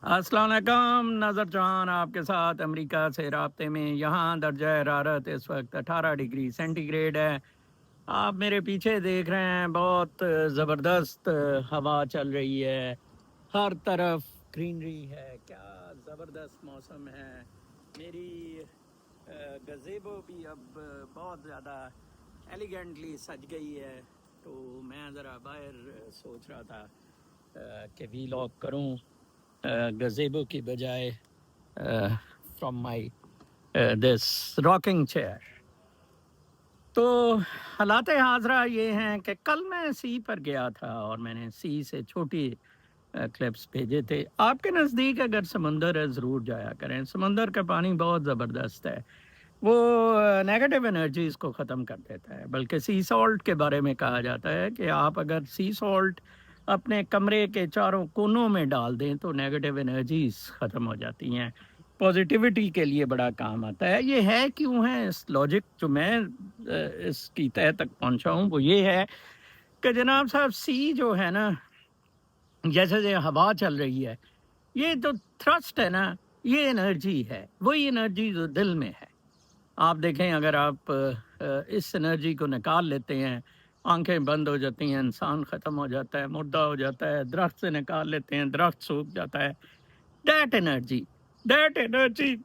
अस्सलाम वालेकुम नज़र जहान आपके साथ अमेरिका से राब्ते में। यहाँ दर्जा हरारत इस वक्त 18 डिग्री सेंटीग्रेड है। आप मेरे पीछे देख रहे हैं, बहुत ज़बरदस्त हवा चल रही है, हर तरफ ग्रीनरी है, क्या ज़बरदस्त मौसम है। मेरी गज़ेबो भी अब बहुत ज़्यादा एलिगेंटली सज गई है, तो मैं ज़रा बाहर सोच रहा था कि वीलॉग करूं गज़ेबो की बजाय from my this rocking chair. तो हालात हाजरा ये हैं कि कल मैं सी पर गया था और मैंने सी से छोटी क्लिप्स भेजे थे। आपके नज़दीक अगर समंदर है ज़रूर जाया करें, समंदर का पानी बहुत ज़बरदस्त है। वो नेगेटिव एनर्जीज को ख़त्म कर देता है। बल्कि सी सॉल्ट के बारे में कहा जाता है कि आप अगर सी सॉल्ट अपने कमरे के चारों कोनों में डाल दें तो नेगेटिव एनर्जीज ख़त्म हो जाती हैं, पॉजिटिविटी के लिए बड़ा काम आता है। ये है क्यों है, इस लॉजिक जो मैं इसकी तह तक पहुंचा हूँ वो ये है कि जनाब साहब, सी जो है ना, जैसे जैसे हवा चल रही है, ये जो थ्रस्ट है ना, ये एनर्जी है, वही एनर्जी जो दिल में है। आप देखें, अगर आप इस एनर्जी को निकाल लेते हैं, आंखें बंद हो जाती हैं, इंसान ख़त्म हो जाता है, मुर्दा हो जाता है। दरख्त से निकाल लेते हैं, दरख्त सूख जाता है। That energy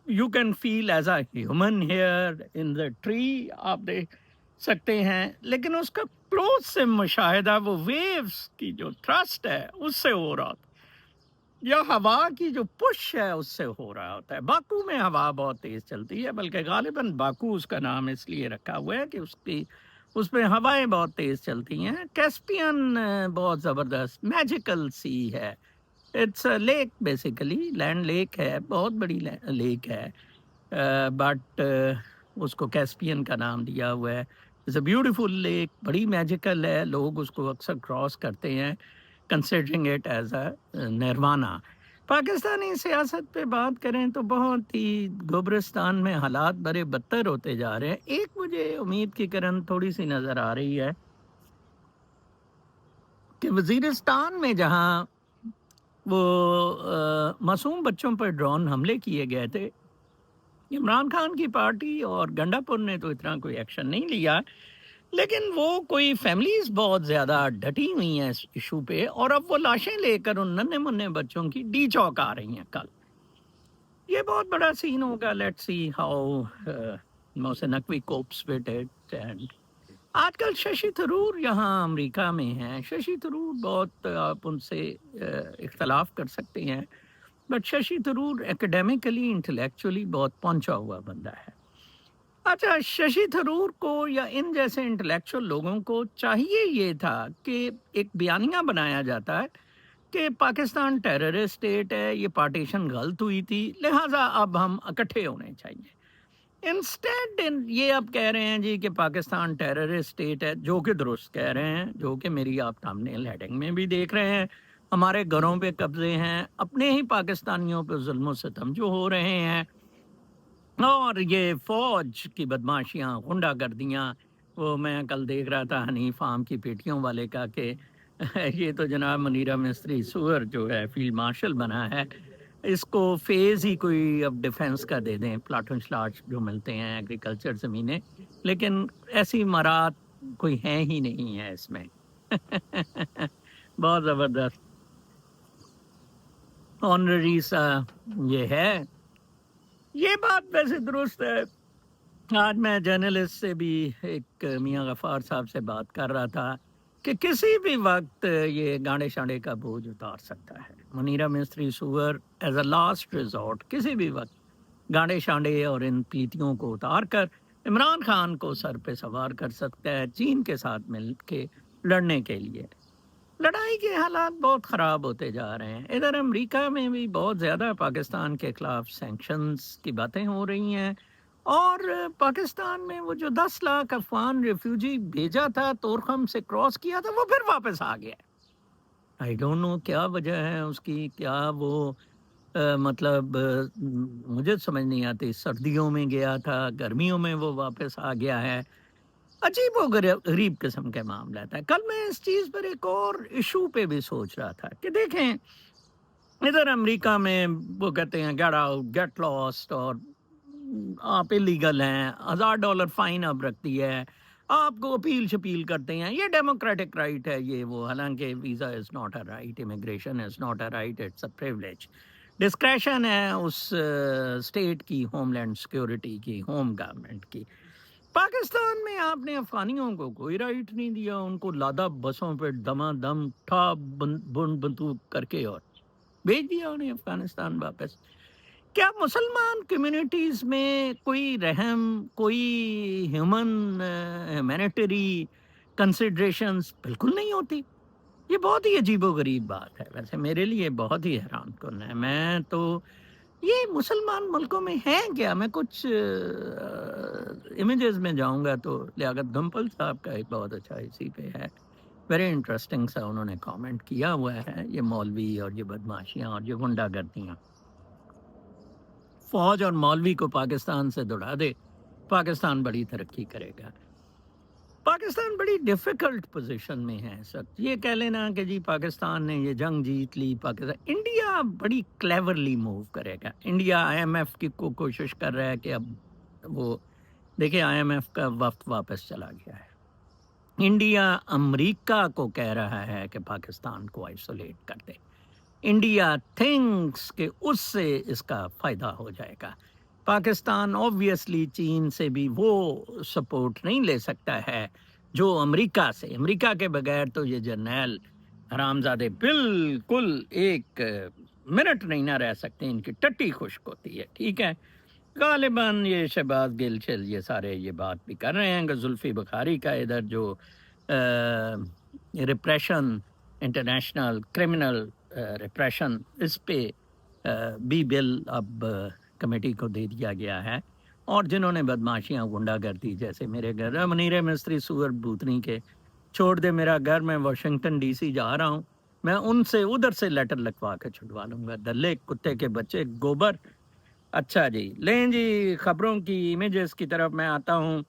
you can feel as a human here in the tree, आप देख सकते हैं। लेकिन उसका क्लोज से मुशाहिदा वो वेव्स की जो थ्रस्ट है उससे हो रहा होता है, या हवा की जो पुश है उससे हो रहा होता है। बाकू में हवा बहुत तेज चलती है, बल्कि गालिबन बाकू उसका नाम इसलिए रखा हुआ है कि उसकी उसमें हवाएं बहुत तेज चलती हैं। कैस्पियन बहुत ज़बरदस्त मैजिकल सी है। It's a lake, basically land lake है, बहुत बड़ी लेक है, बट उसको कैस्पियन का नाम दिया हुआ है। इट्स अ ब्यूटीफुल लेक, बड़ी मैजिकल है। लोग उसको अक्सर क्रॉस करते हैं, considering it as a nirvana. Pakistani सियासत पे बात करें तो बहुत ही गोबरिस्तान में हालात बड़े बदतर होते जा रहे हैं। एक मुझे उम्मीद की किरण थोड़ी सी नज़र आ रही है कि वजीरिस्तान में जहाँ वो मासूम बच्चों पर ड्रोन हमले किए गए थे, इमरान खान की पार्टी और गंडापुर ने तो इतना कोई एक्शन नहीं लिया, लेकिन वो कोई फैमिलीज बहुत ज़्यादा डटी हुई हैं इस इशू पे, और अब वो लाशें लेकर उन नन्हे मुन्ने बच्चों की डी चौक आ रही हैं। कल ये बहुत बड़ा सीन होगा। Let's see how Mohsin Naqvi cops with it. And आजकल शशि थरूर यहाँ अमेरिका में हैं। शशि थरूर बहुत, आप उनसे इख्तलाफ कर सकते हैं, but Shashi Tharoor academically intellectually बहुत पहुंचा हुआ बंदा है। अच्छा, शशि थरूर को या इन जैसे इंटेलेक्चुअल लोगों को चाहिए ये था कि एक बयानिया बनाया जाता है कि पाकिस्तान टेररिस्ट स्टेट है, ये पार्टीशन गलत हुई थी, लिहाजा अब हम इकट्ठे होने चाहिए। इंस्टेड ये अब कह रहे हैं जी कि पाकिस्तान टेररिस्ट स्टेट है, जो कि दुरुस्त कह रहे हैं, जो कि मेरी आप थंबनेल हेडिंग में भी देख रहे हैं। हमारे घरों पे कब्जे हैं, अपने ही पाकिस्तानियों पे जुल्म सितम जो हो रहे हैं, और ये फौज की बदमाशियां, गुंडागर्दियां। वो मैं कल देख रहा था हनीफ आम की पेटियों वाले का कि ये तो जनाब मनीरा मिस्त्री सुअर जो है फील्ड मार्शल बना है, इसको फेज ही कोई अब डिफेंस का दे दें, प्लाटून स्लाट जो मिलते हैं एग्रीकल्चर ज़मीनें, लेकिन ऐसी मरात कोई है ही नहीं है इसमें। बहुत ज़बरदस्त ऑनररी सा ये है। ये बात वैसे दुरुस्त है। आज मैं जर्नलिस्ट से भी, एक मियां गफ़ार साहब से बात कर रहा था कि किसी भी वक्त ये गांडे शांडे का बोझ उतार सकता है। मुनीरा मिस्त्री सुअर एज अ लास्ट रिजॉर्ट किसी भी वक्त गांडे शांडे और इन पीतियों को उतार कर इमरान खान को सर पे सवार कर सकता है, चीन के साथ मिल के लड़ने के लिए। लड़ाई के हालात बहुत ख़राब होते जा रहे हैं। इधर अमेरिका में भी बहुत ज़्यादा पाकिस्तान के ख़िलाफ़ सैंक्शंस की बातें हो रही हैं, और पाकिस्तान में वो जो 10 लाख अफ़गान रिफ्यूजी भेजा था, तोरखम से क्रॉस किया था, वो फिर वापस आ गया। आई डोंट नो क्या वजह है उसकी, क्या वो मतलब मुझे समझ नहीं आती। सर्दियों में गया था, गर्मियों में वो वापस आ गया है। अजीब व गरीब किस्म का मामला था। कल मैं इस चीज़ पर एक और इशू पे भी सोच रहा था कि देखें, ادھر امریکہ میں وہ کہتے ہیں گیٹ آؤٹ گیٹ لاسٹ، اور آپ الیگل ہیں، $1000 فائن اب رکھتی ہے، آپ کو اپیل شپیل کرتے ہیں، یہ ڈیموکریٹک رائٹ ہے یہ وہ، حالانکہ visa is not a right, immigration is not a right, it's a privilege, discretion ہے اس اسٹیٹ کی، ہوم لینڈ سیکورٹی کی، ہوم گورنمنٹ کی۔ پاکستان میں آپ نے افغانیوں کو کوئی رائٹ نہیں دیا، ان کو لادا بسوں پہ دما دم ٹھا بندوق کر کے اور بھیج دیا انہیں افغانستان واپس۔ کیا مسلمان کمیونٹیز میں کوئی رحم، کوئی ہیومینیٹری کنسیڈریشنز بالکل نہیں ہوتی؟ یہ بہت ہی عجیب و غریب بات ہے، ویسے میرے لیے بہت ہی حیران کن ہے۔ میں تو یہ مسلمان ملکوں میں ہے کیا، میں کچھ امیجز میں جاؤں گا تو لیاقت دھمپل صاحب کا ایک بہت اچھا اسی پہ ہے، ویری انٹرسٹنگ سا انہوں نے کامنٹ کیا ہوا ہے، یہ مولوی اور یہ بدماشیاں اور یہ غنڈہ گردیاں، فوج اور مولوی کو پاکستان سے دوڑا دے، پاکستان بڑی ترقی کرے گا۔ پاکستان بڑی ڈیفیکلٹ پوزیشن میں ہے سر، یہ کہہ لینا کہ جی پاکستان نے یہ جنگ جیت لی، پاکستان، انڈیا بڑی کلیورلی موو کرے گا۔ انڈیا آئی ایم ایف کی کو کوشش کر رہا ہے کہ اب وہ دیکھیں آئی ایم ایف کا وقت واپس چلا گیا ہے، انڈیا امریکہ کو کہہ رہا ہے کہ پاکستان کو آئسولیٹ کر دے، انڈیا تھنکس کہ اس سے اس کا فائدہ ہو جائے گا۔ پاکستان اوبویسلی چین سے بھی وہ سپورٹ نہیں لے سکتا ہے جو امریکہ سے، امریکہ کے بغیر تو یہ جرنیل حرامزادے بالکل ایک منٹ نہیں نہ رہ سکتے، ان کی ٹٹی خشک ہوتی ہے، ٹھیک ہے۔ غالباً یہ شہباز گل چل یہ سارے یہ بات بھی کر رہے ہیں کہ زلفی بخاری کا ادھر جو ریپریشن، انٹرنیشنل کرمنل ریپریشن، اس پہ بھی بل اب کمیٹی کو دے دیا گیا ہے، اور جنہوں نے بدماشیاں غنڈہ گردی جیسے میرے گھر منیر مستری سور بوتنی کے چھوڑ دے میرا گھر، میں واشنگٹن ڈی سی جا رہا ہوں، میں ان سے ادھر سے لیٹر لکھوا کے چھڑوا لوں گا، دلے کتے کے بچے گوبر۔ اچھا جی، لیں جی خبروں کی امیجز کی طرف میں آتا ہوں۔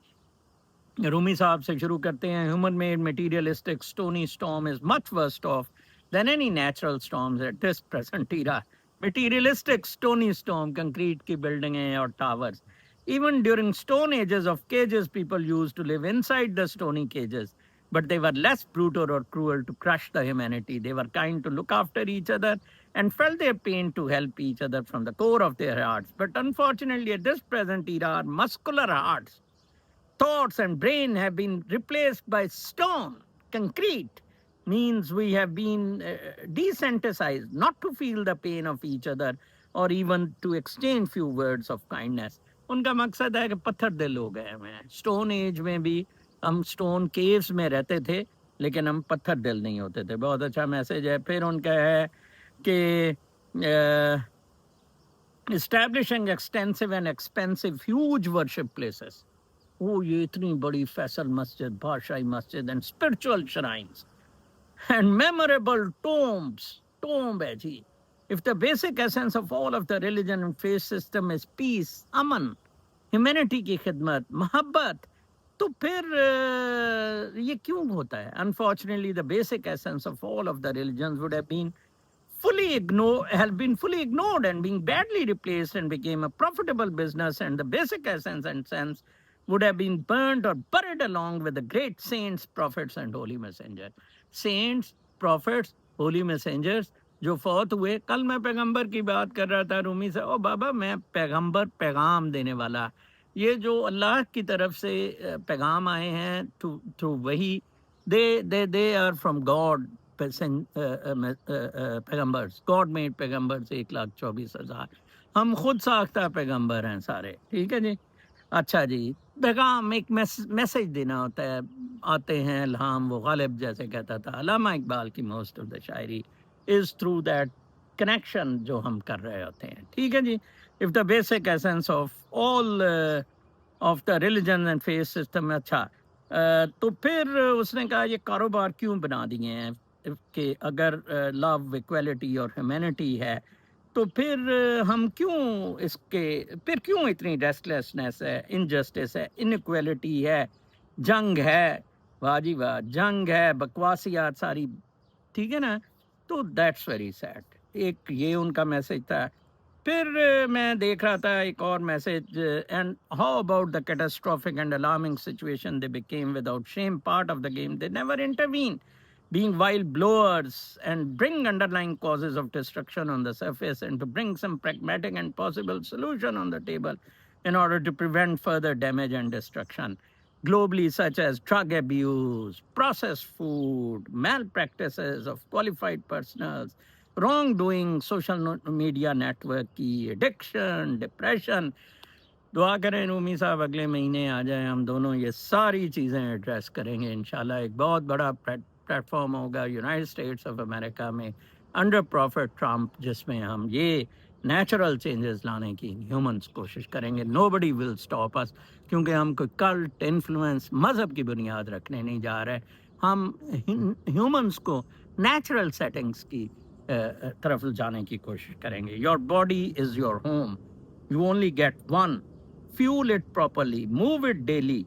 رومی صاحب سے شروع کرتے ہیں۔ Human made materialistic stony storm is much worse of than any natural storms at this present era. Materialistic stony storm, concrete کی بلڈنگیں اور towers, even during stone ages of cages people used to live inside the stony cages but they were less brutal or cruel to crush the humanity. They were kind to look after each other and felt their pain to help each other from the core of their hearts. But unfortunately, at this present era, our muscular hearts, thoughts and brain have been replaced by stone. Concrete means we have been desensitized not to feel the pain of each other or even to exchange few words of kindness. ان کا مقصد ہے کہ پتھر دل ہو گئے ہیں۔ Stone age میں بھی ہم اسٹون کیوز میں رہتے تھے لیکن ہم پتھر دل نہیں ہوتے تھے۔ بہت اچھا میسج ہے۔ پھر ان کا ہے کہ establishing extensive and expensive huge worship places, وہ یہ اتنی بڑی Faisal Masjid, Badshahi Masjid, and spiritual shrines and memorable tombs, tomb ہے جی۔ If the basic essence of all of the religion and faith system is peace، امن، ہیومینٹی کی خدمت، محبت، تو پھر یہ کیوں ہوتا ہے؟ Unfortunately, the basic essence of all of the religions would have been fully ignored and being badly replaced and became a profitable business, and the basic essence and sense would have been burnt or buried along with the great saints, prophets and holy messengers. Saints, prophets, holy messengers جو فوت ہوئے۔ کل میں پیغمبر کی بات کر رہا تھا رومی سے، او بابا میں پیغمبر، پیغام دینے والا، یہ جو اللہ کی طرف سے پیغام آئے ہیں تھرو وہی، دے آر فرام گاڈ، پیغمبرز، گاڈ میڈ پیغمبرز 1,24,000، ہم خود ساختہ پیغمبر ہیں سارے، ٹھیک ہے جی۔ اچھا جی، پیغام ایک میسج دینا ہوتا ہے، آتے ہیں الہام، وہ غالب جیسے کہتا تھا علامہ اقبال کی موسٹ آف دا شاعری از تھرو دیٹ کنیکشن جو ہم کر رہے ہوتے ہیں، ٹھیک ہے جی۔ If the basic essence of all of the religion and faith system. اچھا تو پھر اس نے کہا یہ کاروبار کیوں بنا دیے ہیں کہ اگر لو، ایکویلٹی اور ہیومینٹی ہے تو پھر ہم کیوں اس کے، پھر کیوں اتنی ریسٹلیسنس ہے، انجسٹس ہے، انیکویلٹی ہے، جنگ ہے، واہ جی واہ، جنگ ہے، بکواسیات ساری، ٹھیک ہے نا۔ تو دیٹس ویری سیڈ۔ ایک یہ ان کا میسج تھا. پھر میں دیکھ رہا تھا ایک اور message, and how about the catastrophic and alarming situation they became without shame part of the game, they never intervene being while blowers and bring underlying causes of destruction on the surface and to bring some pragmatic and possible solution on the table in order to prevent further damage and destruction globally, such as drug abuse, processed food, malpractices of qualified personnel, wrongdoing, social media network کی addiction, depression. دعا کریں رومی صاحب اگلے مہینے آ جائیں, ہم دونوں یہ ساری چیزیں ایڈریس کریں گے انشاءاللہ. ایک بہت بڑا پلیٹ فارم ہوگا یونائٹڈ اسٹیٹس آف امریکہ میں انڈر پروفٹ ٹرمپ, جس میں ہم یہ نیچرل چینجز لانے کی ہیومنس کوشش کریں گے. نو بڈی ول اسٹاپ اس, کیونکہ ہم کوئی کلٹ انفلوئنس مذہب کی بنیاد رکھنے نہیں جا رہے. ہم ہیومنس کو نیچرل سیٹنگس کی طرف جانے کی کوشش کریں گے. Your body is your home, you only get one. Fuel it properly, move it daily,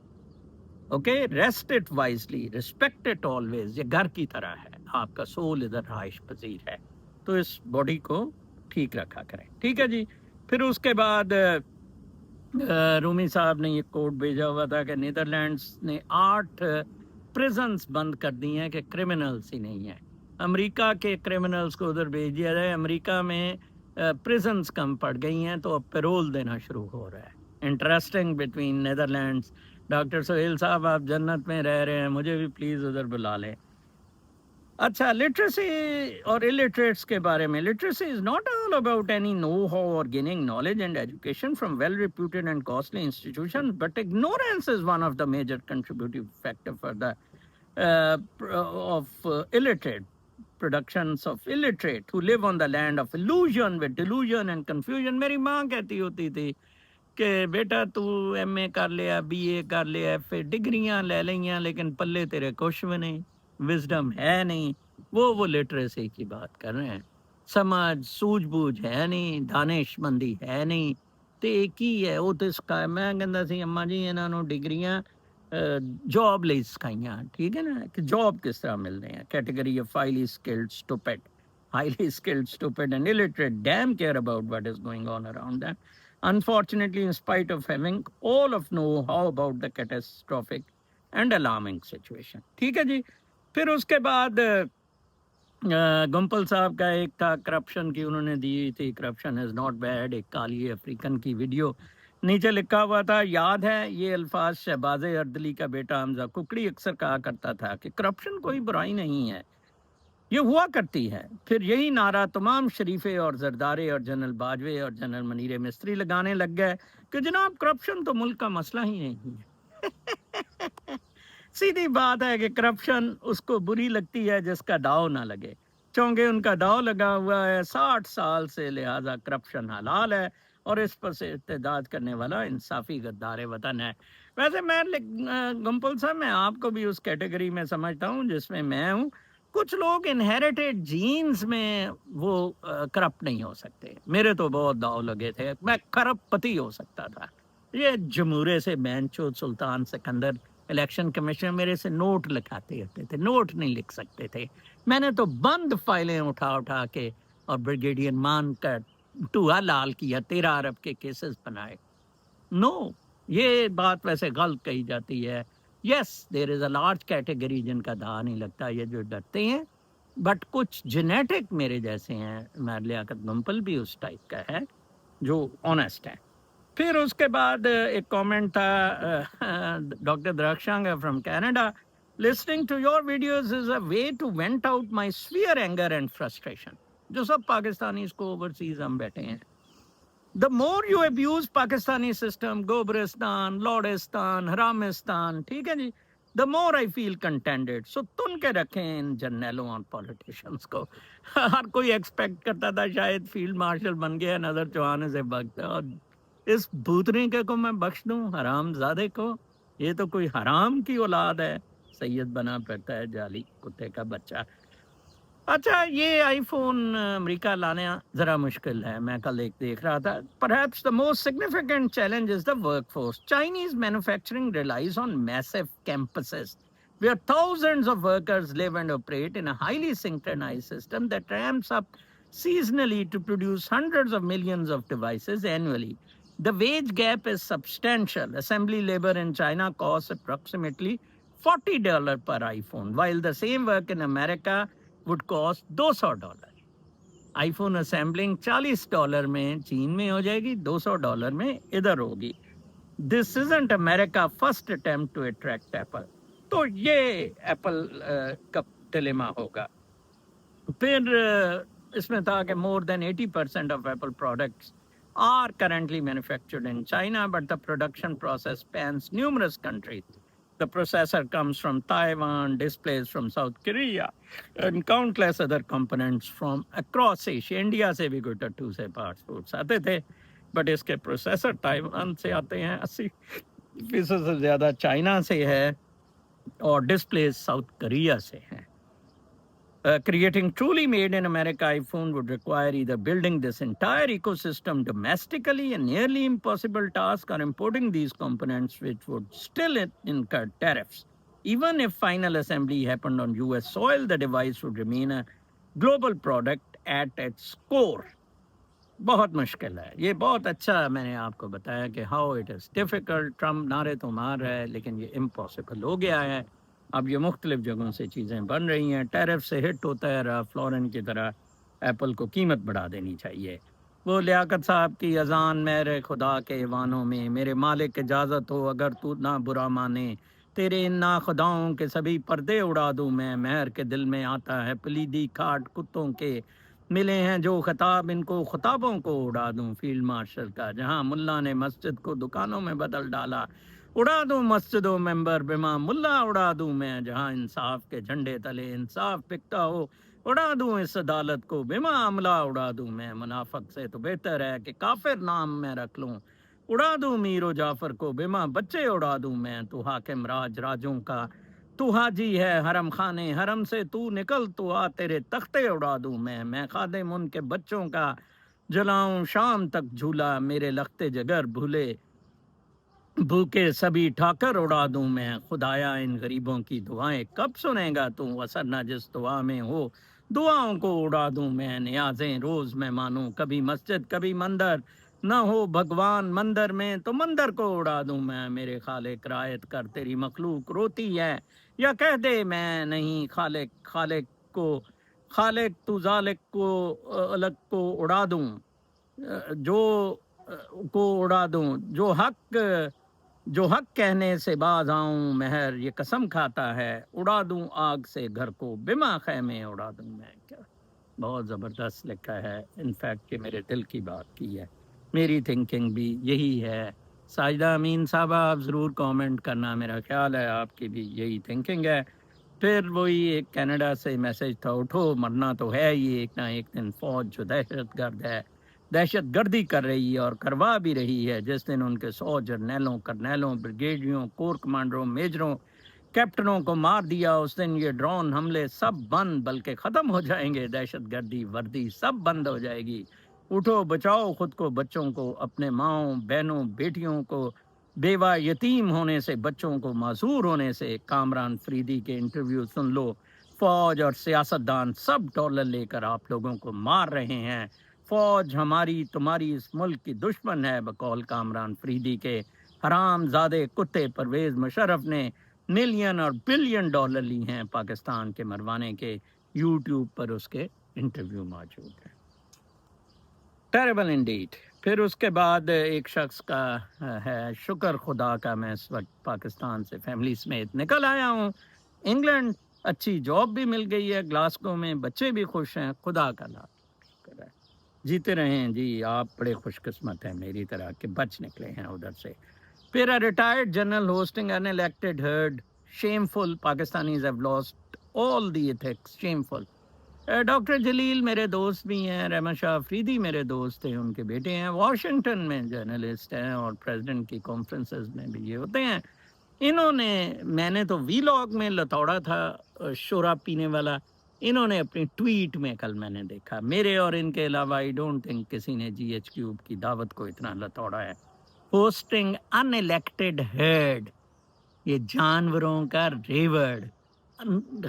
okay, rest it wisely, respect it always. یہ گھر کی طرح ہے, آپ کا سول ادھر رہائش پذیر ہے, تو اس باڈی کو ٹھیک رکھا کریں. ٹھیک ہے جی. پھر اس کے بعد رومی صاحب نے یہ کوڈ بھیجا ہوا تھا کہ نیدرلینڈس نے 8 پریزنس بند کر دی ہیں کہ کرمنلس ہی نہیں ہیں. امریکہ کے کرمنلس کو ادھر بھیج دیا جائے. امریکہ میں پریزنس کم پڑ گئی ہیں تو اب پیرول دینا شروع ہو رہا ہے. Interesting between Netherlands. Doctor Sohail صاحب آپ جنت میں رہ رہے ہیں, مجھے بھی پلیز ادھر بلا لیں. اچھا, لٹریسی اور الٹریٹس کے بارے میں. Literacy is not all about any know how or gaining knowledge and education from well reputed and costly institution, but ignorance is one of the major contributive factor for the of illiterate productions of illiterate who live on the land of illusion with delusion and confusion. میری ماں کہتی ہوتی تھی کہ بیٹا تو M اے کر لیا, be اے کر لیا, ایف اے, ڈگریاں لے لیں لیکن پلے تیرے کچھ بھی نہیں, وزڈم ہے نہیں. وہ لٹریسی کی بات کر رہے ہیں. سمجھ سوجھ بوجھ ہے نہیں, دانش مندی ہے نہیں, تے کی ہے وہ تو سکھا. میں کہندا سی اماں جی انہاں نوں ڈگریاں جاب ਲਈ ਸਿਖਾਈਆਂ, ਠੀਕ ਹੈ ਨਾ, ਕਿ ਜੌਬ ਕਿਸ ਤਰ੍ਹਾਂ ਮਿਲਦੇ ਆ. Category of highly skilled stupid, highly skilled, stupid and illiterate damn care about what is going on around them. Unfortunately, in spite of having all of know how about the catastrophic and alarming situation. ٹھیک ہے جی. پھر اس کے بعد گمپل صاحب کا ایک تھا corruption کی, انہوں نے دی تھی کرپشن از ناٹ بیڈ, ایک کالی افریقن کی ویڈیو. نیچے لکھا ہوا تھا, یاد ہے یہ الفاظ شہباز اردلی کا بیٹا حمزہ ککڑی اکثر کہا کرتا تھا کہ کرپشن کوئی برائی نہیں ہے, یہ ہوا کرتی ہے. پھر یہی نعرہ تمام شریفے اور زردارے اور جنرل باجوے اور جنرل منیر مستری لگانے لگ گئے کہ جناب کرپشن تو ملک کا مسئلہ ہی نہیں ہے. سیدھی بات ہے کہ کرپشن اس کو بری لگتی ہے جس کا داؤ نہ لگے. چونکہ ان کا داؤ لگا ہوا ہے 60 سال سے, لہٰذا کرپشن حلال ہے اور اس پر سے ارتداد کرنے والا انصافی غدار وطن ہے. ویسے میں گمپل صاحب, میں آپ کو بھی اس کیٹیگری میں سمجھتا ہوں جس میں میں ہوں. کچھ لوگ انہیریٹیڈ جینز میں وہ کرپٹ نہیں ہو سکتے. میرے تو بہت داؤ لگے تھے, میں کرپٹ پتی ہو سکتا تھا. یہ جمہورے سے بینچو سلطان سکندر الیکشن کمیشن میرے سے نوٹ لکھاتے ہوتے تھے, نوٹ نہیں لکھ سکتے تھے. میں نے تو بند فائلیں اٹھا کے اور بریگیڈیئر مان کا ٹوہا لال کیا, 13 ارب کے کیسز بنائے. نو, یہ بات ویسے غلط کہی جاتی ہے. یس, دیر از اے لارج کیٹیگری جن کا دھا نہیں لگتا, یہ جو ڈرتے ہیں, بٹ کچھ جینیٹک میرے جیسے ہیں. میں لیاقت گمپل بھی اس ٹائپ کا ہے جو آنیسٹ ہے. پھر اس کے بعد ایک کامنٹ تھا ڈاکٹر درخشانگ from Canada. Listening to your videos is a way to vent out my severe anger and frustration. جو سب پاکستانی اس کو اوورسیز ہم بیٹھے ہیں, the more you abuse Pakistani system, گوبرستان, لوڈستان, حرامستان, ٹھیک ہے جی, the more I feel contented. So تن کے رکھیں ان جرنیلوں اور پولیٹیشنز کو. ہر کوئی ایکسپیکٹ کرتا تھا شاید فیلڈ مارشل بن گیا نظر چوانے سے بخت, اور اس بھوتنے کے کو میں بخش دوں حرام زادے کو. یہ تو کوئی حرام کی اولاد ہے, سید بنا پھرتا ہے جعلی کتے کا بچہ. اچھا, یہ آئی فون امریکہ لانا ذرا مشکل ہے. میں کل ایک دیکھ رہا تھا. Perhaps the most significant challenge is the workforce. Chinese manufacturing relies on massive campuses where thousands of workers live and operate in a highly synchronized system that ramps up seasonally to produce hundreds of millions of devices annually. The wage gap is substantial. Assembly labor in China costs approximately $40 per iPhone, while the same work in America would cost $200. IPhone assembling $40 में चीन में हो जाएगी, $200 में इधर होगी. This isn't America first attempt to attract Apple. तो ये एप्पल का डिलेमा होगा. फिर इसमें था कि more than 80% of Apple products are currently manufactured in China, but the production process spans numerous countries. The processor comes from Taiwan, displays from South Korea, and countless other components from across Asia. India से भी कोई टट्टू से parts आते थे, but इसके processor Taiwan से आते हैं. 80% से ज़्यादा चाइना से है और displays साउथ कोरिया से हैं. Creating truly made in America iPhone would require either building this entire ecosystem domestically, a nearly impossible task, or importing these components, which would still incur tariffs. Even if final assembly happened on US soil, the device would remain a global product at its core. बहुत मुश्किल है ये. बहुत अच्छा मैंने आपको बताया कि how it is difficult. Trump नारे तो मार रहा है, लेकिन ये इम्पॉसिबल हो गया है. अब ये मुख्तलिफ जगहों से चीज़ें बन रही हैं. टैरिफ से हिट होता है रहा फ्लोरन की तरह. एप्पल को कीमत बढ़ा देनी चाहिए. वो लियाकत साहब की अजान मेरे खुदा के ईवानों में, मेरे मालिक इजाज़त हो अगर तू ना बुरा माने, तेरे इन ना खुदाओं के सभी पर्दे उड़ा दूँ मैं. महर के दिल में आता है पलीदी खाट कुत्तों के, मिले हैं जो खताब इनको खताबों को उड़ा दूं. फील्ड मार्शल का जहां मुल्ला ने मस्जिद को दुकानों में बदल डाला, उड़ा दूं मस्जिदों मेंबर बिमा मुल्ला उड़ा दूं मैं. जहां इंसाफ के झंडे तले इंसाफ बिकता हो, उड़ा दूं इस अदालत को बिमा अमला उड़ा दूं मैं. मुनाफक से तो बेहतर है कि काफिर नाम मैं रख लूं, उड़ा दूं मीरो जाफर को बिमा बच्चे उड़ा दूं मैं. तू हाकिम राज राजों का, तू हाजी है हरम खाने, हरम से तू निकल तो आ तेरे तख्ते उड़ा दूं मैं. मैं खादिम उनके बच्चों का जलाऊं शाम तक झूला, मेरे लखते जगर भूले भूखे सभी ठाकर उड़ा दूं मैं. खुदाया इन गरीबों की दुआएं कब सुनेगा तू, असर न जिस दुआ में हो दुआओं को उड़ा दूं मैं. नियाजें रोज मैं मानूं, कभी मस्जिद कभी मंदिर, न हो भगवान मंदिर में तो मंदिर को उड़ा दूं मैं. मेरे खालिक रायत कर तेरी मखलूक रोती है, या कह दे मैं नहीं खालिक. खालिक तू जालिक को अलग को उड़ा दूं, जो को उड़ा दूं. जो हक कहने से बाज आऊं महर ये कसम खाता है, उड़ा दूं आग से घर को बिमा खैमे उड़ा दूं मैं. क्या बहुत ज़बरदस्त लिखा है. इनफैक्ट ये मेरे दिल की बात की है. मेरी थिंकिंग भी यही है. साजिदा अमीन साहबा, आप ज़रूर कमेंट करना. मेरा ख्याल है आपकी भी यही थिंकिंग है. फिर वही एक कनाडा से मैसेज था, उठो मरना तो है ही एक ना एक दिन. फौज जो दहशतगर्द है, दहशत गर्दी कर रही है और करवा भी रही है. जिस दिन उनके 100 जर्नैलों कर्नैलों ब्रिगेडियरों कोर कमांडरों मेजरों कैप्टनों को मार दिया, उस दिन ये ड्रोन हमले सब बंद बल्कि ख़त्म हो जाएंगे. दहशत गर्दी वर्दी सब बंद हो जाएगी. उठो बचाओ खुद को बच्चों को, अपने माओं बहनों बेटियों को, बेवा यतीम होने से, बच्चों को मासूर होने से. कामरान फरीदी के इंटरव्यू सुन लो. फौज और सियासतदान सब डॉलर लेकर आप लोगों को मार रहे हैं. फौज हमारी तुम्हारी इस मुल्क की दुश्मन है. बकौल कामरान फरीदी के हराम ज़ादे कुत्ते परवेज़ मुशर्रफ ने मिलियन और बिलियन डॉलर ली हैं पाकिस्तान के मरवाने के. यूट्यूब पर उसके इंटरव्यू मौजूद हैं. Terrible Indeed. फिर उसके बाद एक शख्स का है, शुक्र खुदा का मैं इस वक्त पाकिस्तान से फैमिली समेत निकल आया हूँ. इंग्लैंड अच्छी जॉब भी मिल गई है ग्लासगो में, बच्चे भी खुश हैं. खुदा का लाख शुक्र है. जीते रहें जी, आप बड़े खुशकिस्मत हैं मेरी तरह के बच निकले हैं उधर से. फिर a retired general hosting an elected herd. Shameful. Pakistanis have lost all the ethics. Shameful. Doctor Jaleel मेरे दोस्त भी हैं. रहमान शाह अफरीदी मेरे दोस्त हैं, उनके बेटे हैं, वाशिंगटन में जर्नलिस्ट हैं और प्रेसिडेंट की कॉन्फ्रेंसेस में भी ये होते हैं. इन्होंने, मैंने तो वीलॉग में लतौड़ा था शोरा पीने वाला, इन्होंने अपनी ट्वीट में कल मैंने देखा. मेरे और इनके अलावा आई डोंट थिंक किसी ने GH क्यूब की दावत को इतना लतौड़ा है. होस्टिंग अनइलेक्टेड हेड, ये जानवरों का रेवर्ड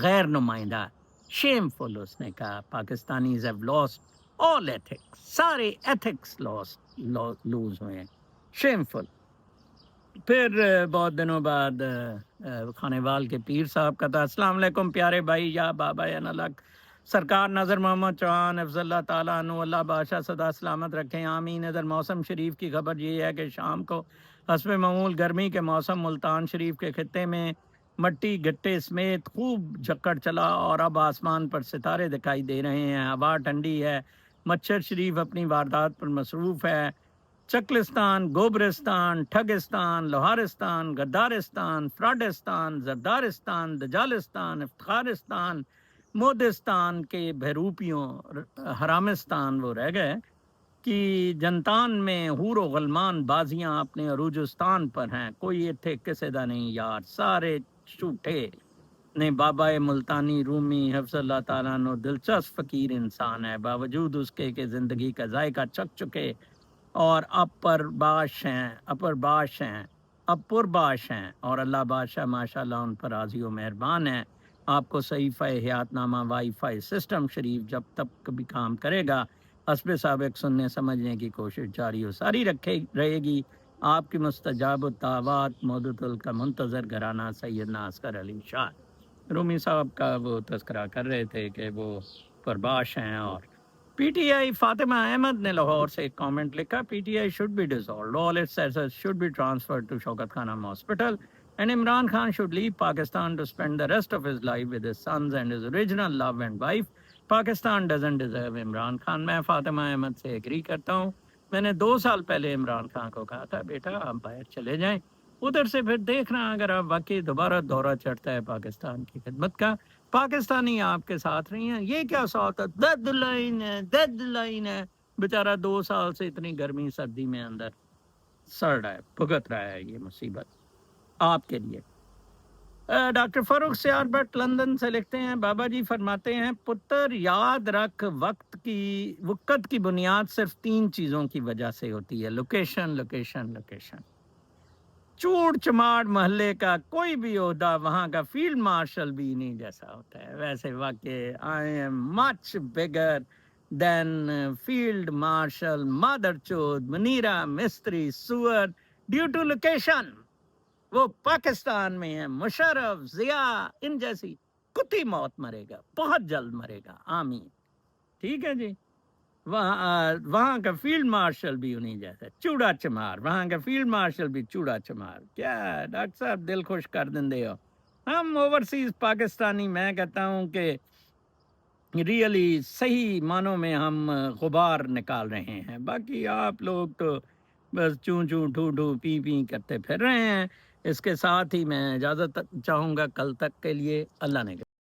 गैर नुमाइंदा. शेमफुल. उसने कहा Pakistanis have lost all ethics, सारे एथिक्स लूज हुए हैं, शेमफुल। फिर बहुत दिनों बाद खानेवाल के पीर साहब का था, अस्सलाम वालेकुम प्यारे भाई या बाबा या नलक, सरकार नज़र मोहम्मद चौहान अफजल्ला ताला अन्हु, अल्लाह बादशाह सदा सलामत रखें, आमीन। इधर मौसम शरीफ की खबर ये है कि शाम को हस्ब मामूल गर्मी के मौसम मुल्तान शरीफ के खत्े में मट्टी गट्टे समेत खूब झक्कड़ चला और अब आसमान पर सितारे दिखाई दे रहे हैं, हवा ठंडी है, मच्छर शरीफ अपनी वारदात पर मसरूफ़ है। चकलिस्तान, गोबरिस्तान, ठगिस्तान, लोहारिस्तान, गद्दारिस्तान, फ्राडिस्तान, जरदारिस्तान, दजालिस्तान, इफ्तारिस्तान, मोदिस्तान के बहरूपियों हरामिस्तान वो रह गए कि जनतान में हूर व गलमान बाजियां अपने अरूजुस्तान पर हैं, कोई इत्थे किसे दा नहीं यार, सारे झूठे ने। बाबा मुल्तानी रूमी हफ्ज़ल्लाह ताला नो दिलचस्प फ़कीर इंसान है, बावजूद उसके कि ज़िंदगी का जायका चख चुके और अपुरबाश हैं और अल्लाह बादशाह माशाल्लाह उन पर राज़ी व मेहरबान है। आपको सहीफ़ा हयातनामा वाईफाई सिस्टम शरीफ जब तक कभी काम करेगा, हस्ब साबिक सुनने समझने की कोशिश जारी व सारी रहेगी। आपकी मुस्तजाब दावत मौदूद का मुंतज़र घराना सैयदना अस्कर अली शाह। रूमी साहब का वो तस्करा कर रहे थे कि वो परबाश हैं। और पीटीआई फातिमा अहमद ने लाहौर से एक कमेंट लिखा, PTI should be dissolved, all its assets should be transferred to Shaukat Khan hospital and Imran Khan should leave Pakistan to spend the rest of his life with his sons and his original love and wife. Pakistan doesn't deserve Imran Khan. मैं फातिमा अहमद से agree करता हूँ। मैंने 2 साल पहले इमरान खान को कहा था, बेटा आप बाहर चले जाएं, उधर से फिर देखना अगर आप वाकई दोबारा दौरा चढ़ता है पाकिस्तान की खिदमत का, पाकिस्तानी आपके साथ नहीं है। ये क्या सौत है, डेडलाइन है। बेचारा 2 साल से इतनी गर्मी सर्दी में अंदर सड़ रहा है, भुगत रहा है ये मुसीबत आपके लिए। डॉक्टर फारूक सियार भट्ट लंदन से लिखते हैं, बाबा जी फरमाते हैं, पुत्र याद रख वक्त की बुनियाद सिर्फ 3 चीज़ों की वजह से होती है, लोकेशन लोकेशन लोकेशन। चूड़ चमाड़ मोहल्ले का कोई भी ओहदा वहाँ का फील्ड मार्शल भी नहीं जैसा होता है। वैसे वाकई I am much bigger than field marshal मदर चोद मुनीरा मिस्त्री सुअर ड्यू टू लोकेशन। वो पाकिस्तान में है, मुशर्रफ जिया इन जैसी कुत्ती मौत मरेगा, बहुत जल्द मरेगा, आमीन। ठीक है जी। वहाँ का फील्ड मार्शल भी उन्हीं जैसा चूड़ा चमार, वहाँ का फील्ड मार्शल भी चूड़ा चमार। क्या डॉक्टर साहब दिल खुश कर देंगे हो। हम ओवरसीज पाकिस्तानी, मैं कहता हूँ कि रियली सही मानों में हम गुबार निकाल रहे हैं। बाकी आप लोग तो बस चूं चूं ठू ठू पी पी करते फिर रहे हैं। इसके साथ ही मैं इजाज़त चाहूँगा कल तक के लिए। अल्लाह ने